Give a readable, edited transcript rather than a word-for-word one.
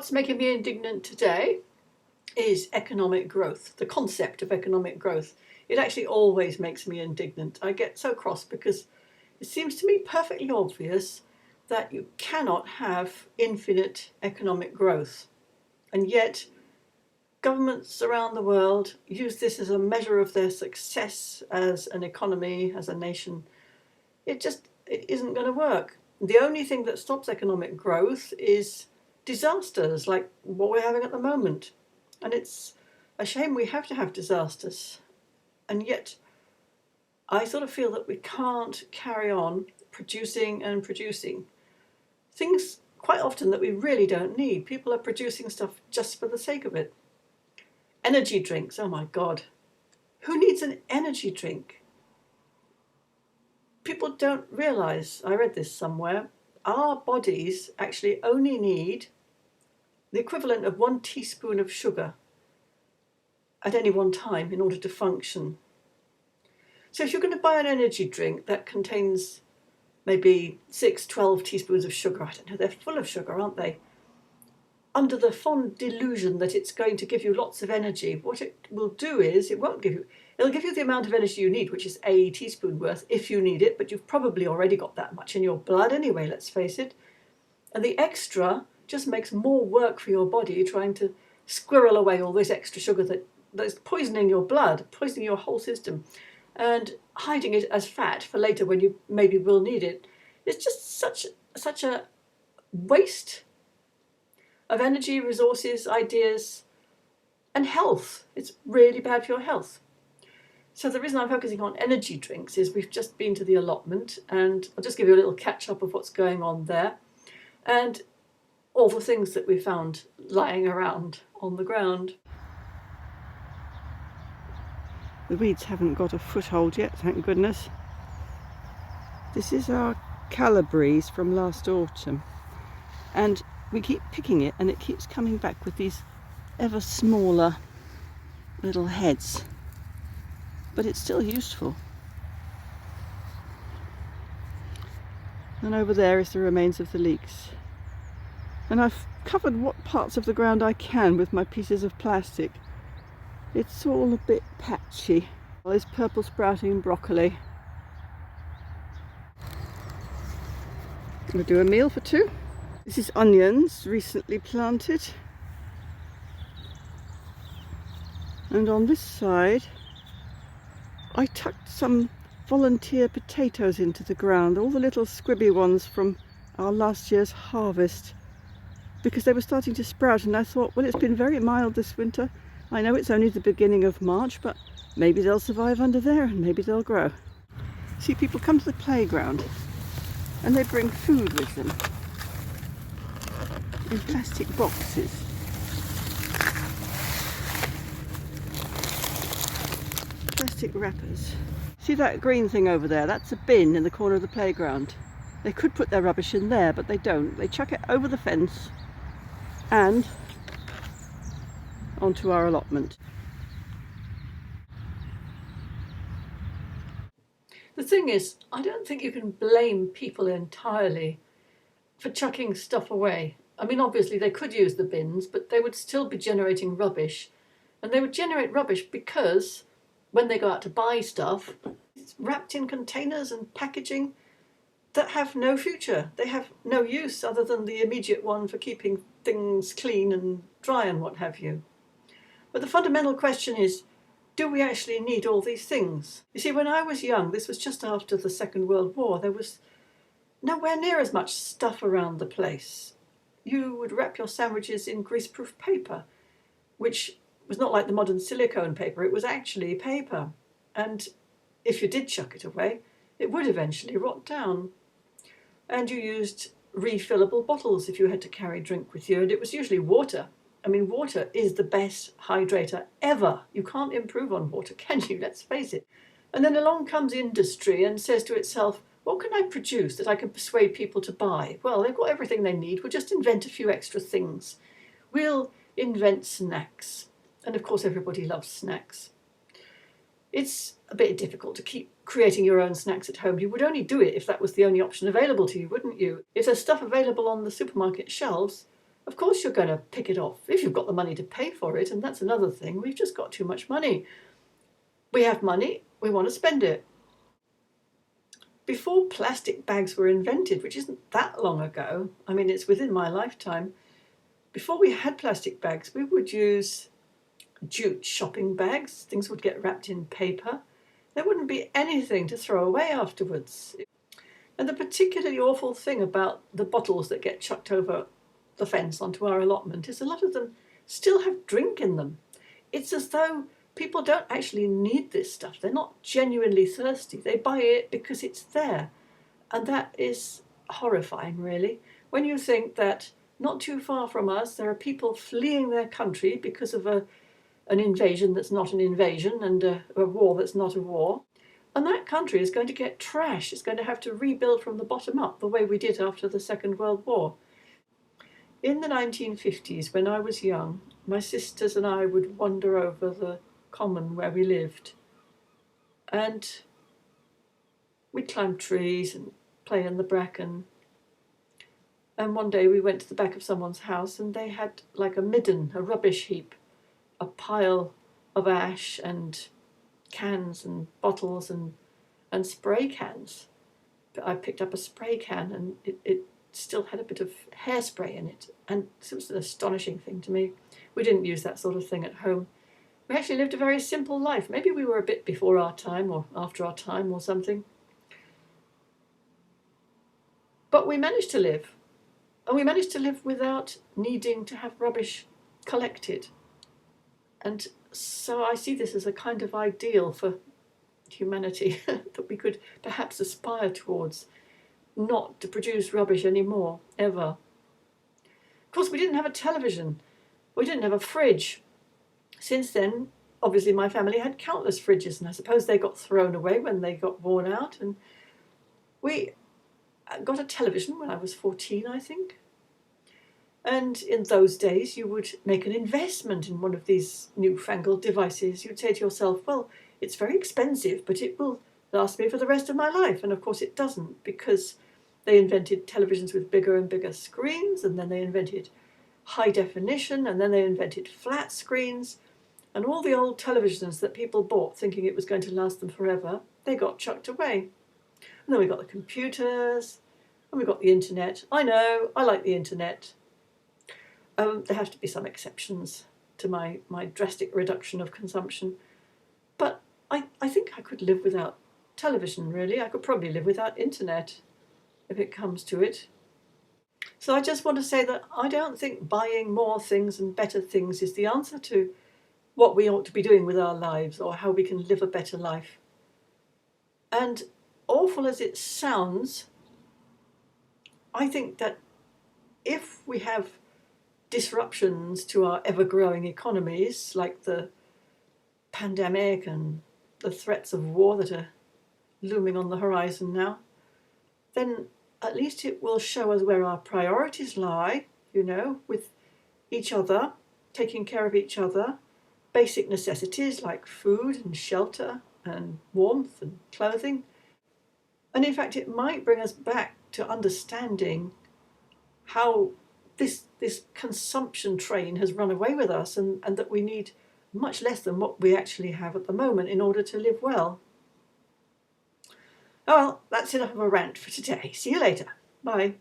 What's making me indignant today is economic growth, the concept of economic growth. It actually always makes me indignant. I get so cross because it seems to me perfectly obvious that you cannot have infinite economic growth. And yet governments around the world use this as a measure of their success as an economy, as a nation. It isn't going to work. The only thing that stops economic growth is disasters like what we're having at the moment. And it's a shame we have to have disasters. And yet I sort of feel that we can't carry on producing and producing things quite often that we really don't need. People are producing stuff just for the sake of it. Energy drinks, oh my God. Who needs an energy drink? People don't realise, I read this somewhere, our bodies actually only need the equivalent of 1 teaspoon of sugar at any one time in order to function. So if you're going to buy an energy drink that contains maybe 12 teaspoons of sugar, I don't know, they're full of sugar, aren't they? Under the fond delusion that it's going to give you lots of energy, what it will do is it'll give you the amount of energy you need, which is a teaspoon worth if you need it, but you've probably already got that much in your blood anyway, let's face it. And the extra just makes more work for your body trying to squirrel away all this extra sugar that's poisoning your blood, poisoning your whole system, and hiding it as fat for later when you maybe will need it. It's just such a waste of energy, resources, ideas, and health. It's really bad for your health. So the reason I'm focusing on energy drinks is we've just been to the allotment, and I'll just give you a little catch up of what's going on there and all the things that we found lying around on the ground. The weeds haven't got a foothold yet, thank goodness. This is our Calabrese from last autumn, and we keep picking it and it keeps coming back with these ever smaller little heads, but it's still useful. And over there is the remains of the leeks, and I've covered what parts of the ground I can with my pieces of plastic. It's all a bit patchy. There's purple sprouting broccoli. I'm going to do a meal for two. This is onions, recently planted. And on this side, I tucked some volunteer potatoes into the ground, all the little squibby ones from our last year's harvest, because they were starting to sprout, and I thought, well, it's been very mild this winter. I know it's only the beginning of March, but maybe they'll survive under there and maybe they'll grow. See, people come to the playground and they bring food with them in plastic boxes. Plastic wrappers. See that green thing over there? That's a bin in the corner of the playground. They could put their rubbish in there, but they don't. They chuck it over the fence and onto our allotment. The thing is, I don't think you can blame people entirely for chucking stuff away. I mean, obviously they could use the bins, but they would still be generating rubbish. And they would generate rubbish because when they go out to buy stuff, it's wrapped in containers and packaging that have no future. They have no use other than the immediate one for keeping things clean and dry and what have you. But the fundamental question is, do we actually need all these things? You see, when I was young, this was just after the Second World War, there was nowhere near as much stuff around the place. You would wrap your sandwiches in greaseproof paper, which was not like the modern silicone paper, it was actually paper. And if you did chuck it away, it would eventually rot down. And you used refillable bottles if you had to carry drink with you, and it was usually water. I mean, water is the best hydrator ever. You can't improve on water, can you? Let's face it. And then along comes industry and says to itself, what can I produce that I can persuade people to buy? Well, they've got everything they need. We'll just invent a few extra things. We'll invent snacks. And of course, everybody loves snacks. It's a bit difficult to keep creating your own snacks at home. You would only do it if that was the only option available to you, wouldn't you? If there's stuff available on the supermarket shelves, Of course you're going to pick it off if you've got the money to pay for it, and that's another thing. We've just got too much money. We have money, we want to spend it. Before plastic bags were invented, which isn't that long ago, I mean, it's within my lifetime, before we had plastic bags, we would use jute shopping bags. Things would get wrapped in paper. There wouldn't be anything to throw away afterwards. And the particularly awful thing about the bottles that get chucked over the fence onto our allotment is a lot of them still have drink in them. It's as though people don't actually need this stuff. They're not genuinely thirsty. They buy it because it's there. And that is horrifying, really, when you think that not too far from us there are people fleeing their country because of an invasion that's not an invasion and a war that's not a war. And that country is going to get trash. It's going to have to rebuild from the bottom up, the way we did after the Second World War. In the 1950s, when I was young, my sisters and I would wander over the common where we lived. And we'd climb trees and play in the bracken. And one day we went to the back of someone's house and they had like a midden, a rubbish heap, a pile of ash and cans and bottles and spray cans. But I picked up a spray can and it still had a bit of hairspray in it. And it was an astonishing thing to me. We didn't use that sort of thing at home. We actually lived a very simple life. Maybe we were a bit before our time or after our time or something. But we managed to live. And we managed to live without needing to have rubbish collected. And so I see this as a kind of ideal for humanity that we could perhaps aspire towards, not to produce rubbish anymore, ever. Of course, we didn't have a television. We didn't have a fridge. Since then, obviously my family had countless fridges, and I suppose they got thrown away when they got worn out. And we got a television when I was 14, I think. And in those days, you would make an investment in one of these newfangled devices. You'd say to yourself, well, it's very expensive, but it will last me for the rest of my life. And of course it doesn't, because they invented televisions with bigger and bigger screens, and then they invented high definition, and then they invented flat screens. And all the old televisions that people bought thinking it was going to last them forever, they got chucked away. And then we got the computers, and we got the internet. I know, I like the internet. There have to be some exceptions to my drastic reduction of consumption. But I think I could live without television, really. I could probably live without internet, if it comes to it. So I just want to say that I don't think buying more things and better things is the answer to what we ought to be doing with our lives or how we can live a better life. And awful as it sounds, I think that if we have disruptions to our ever-growing economies, like the pandemic and the threats of war that are looming on the horizon now, then at least it will show us where our priorities lie, with each other, taking care of each other, basic necessities like food and shelter and warmth and clothing. And in fact, it might bring us back to understanding how this consumption train has run away with us, and that we need much less than what we actually have at the moment in order to live well. Oh well, that's enough of a rant for today. See you later. Bye.